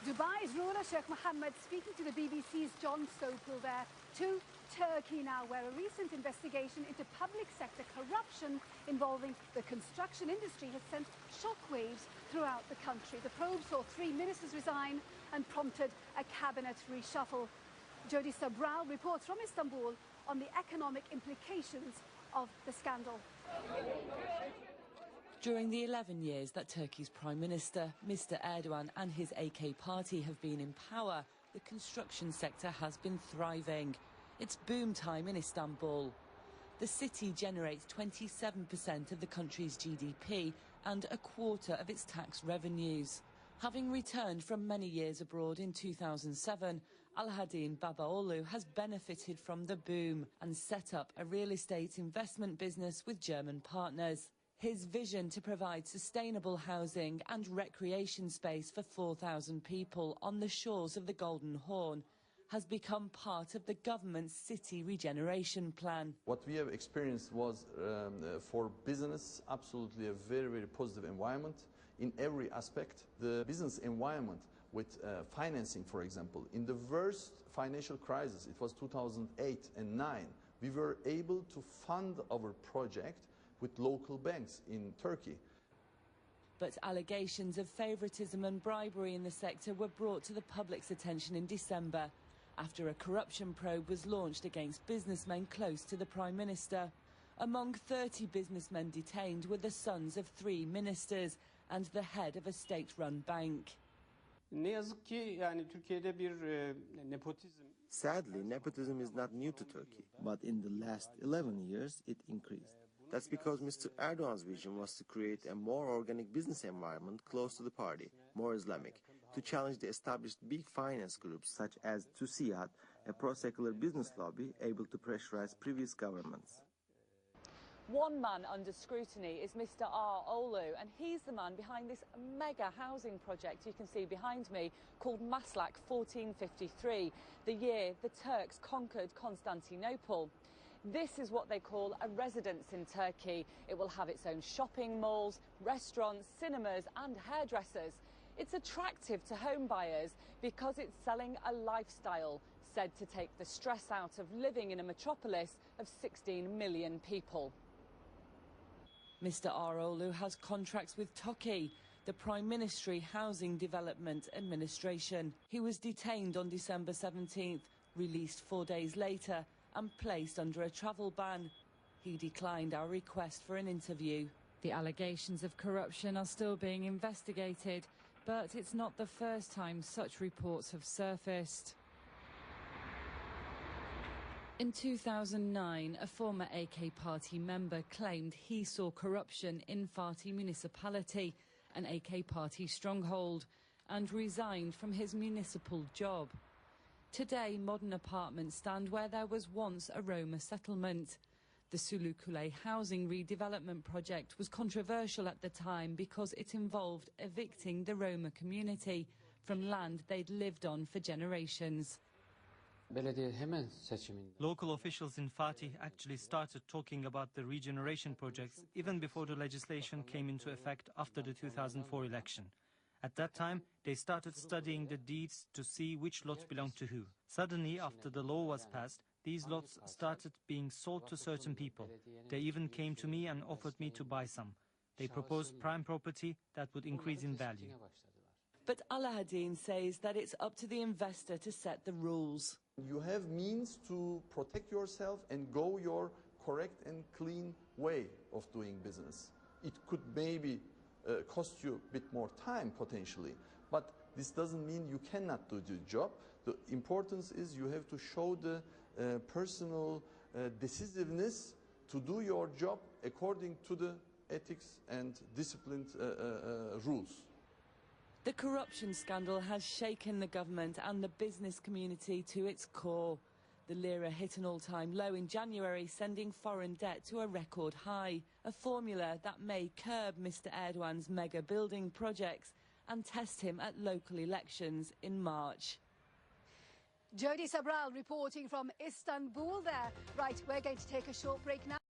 Dubai's ruler Sheikh Mohammed speaking to the BBC's John Sopel there. To Turkey now, where a recent investigation into public sector corruption involving the construction industry has sent shockwaves throughout the country. The probe saw 3 ministers resign and prompted a cabinet reshuffle. Jody Sabral reports from Istanbul on the economic implications of the scandal. During the 11 years that Turkey's Prime Minister, Mr. Erdogan, and his AK party have been in power, the construction sector has been thriving. It's boom time in Istanbul. The city generates 27% of the country's GDP and a quarter of its tax revenues. Having returned from many years abroad in 2007, Alaeddin Babaoğlu has benefited from the boom and set up a real estate investment business with German partners. His vision to provide sustainable housing and recreation space for 4,000 people on the shores of the Golden Horn has become part of the government's city regeneration plan. What we have experienced was, for business, absolutely a very, very positive environment in every aspect. The business environment with financing, for example, in the worst financial crisis, it was 2008 and 9, we were able to fund our project with local banks in Turkey. But allegations of favouritism and bribery in the sector were brought to the public's attention in December, after a corruption probe was launched against businessmen close to the Prime Minister. Among 30 businessmen detained were the sons of 3 ministers and the head of a state-run bank. Sadly, nepotism is not new to Turkey, but in the last 11 years it increased. That's because Mr. Erdogan's vision was to create a more organic business environment close to the party, more Islamic, to challenge the established big finance groups such as TÜSİAD, a pro-secular business lobby able to pressurize previous governments. One man under scrutiny is Mr. Babaoğlu, and he's the man behind this mega housing project you can see behind me called Maslak 1453, the year the Turks conquered Constantinople. This is what they call a residence in Turkey. It will have its own shopping malls, restaurants, cinemas and hairdressers. It's attractive to home buyers because it's selling a lifestyle said to take the stress out of living in a metropolis of 16 million people. Mr. Babaoğlu has contracts with TOKİ, the Prime Ministry Housing Development Administration. He was detained on December 17th, released 4 days later and placed under a travel ban. He declined our request for an interview. The allegations of corruption are still being investigated, but it's not the first time such reports have surfaced. In 2009, a former AK party member claimed he saw corruption in Fatih municipality, an AK party stronghold, and resigned from his municipal job. Today, modern apartments stand where there was once a Roma settlement. The Sulukule housing redevelopment project was controversial at the time because it involved evicting the Roma community from land they'd lived on for generations. Local officials in Fatih actually started talking about the regeneration projects even before the legislation came into effect after the 2004 election. At that time, they started studying the deeds to see which lots belonged to who. Suddenly, after the law was passed, these lots started being sold to certain people. They even came to me and offered me to buy some. They proposed prime property that would increase in value. But Alaeddin says that it's up to the investor to set the rules. You have means to protect yourself and go your correct and clean way of doing business. It could maybe cost you a bit more time potentially, but this doesn't mean you cannot do the job. The importance is you have to show the personal decisiveness to do your job according to the ethics and disciplined rules. The corruption scandal has shaken the government and the business community to its core. The lira hit an all-time low in January, sending foreign debt to a record high, a formula that may curb Mr. Erdogan's mega building projects and test him at local elections in March. Jody Sabral reporting from Istanbul there. Right, we're going to take a short break now.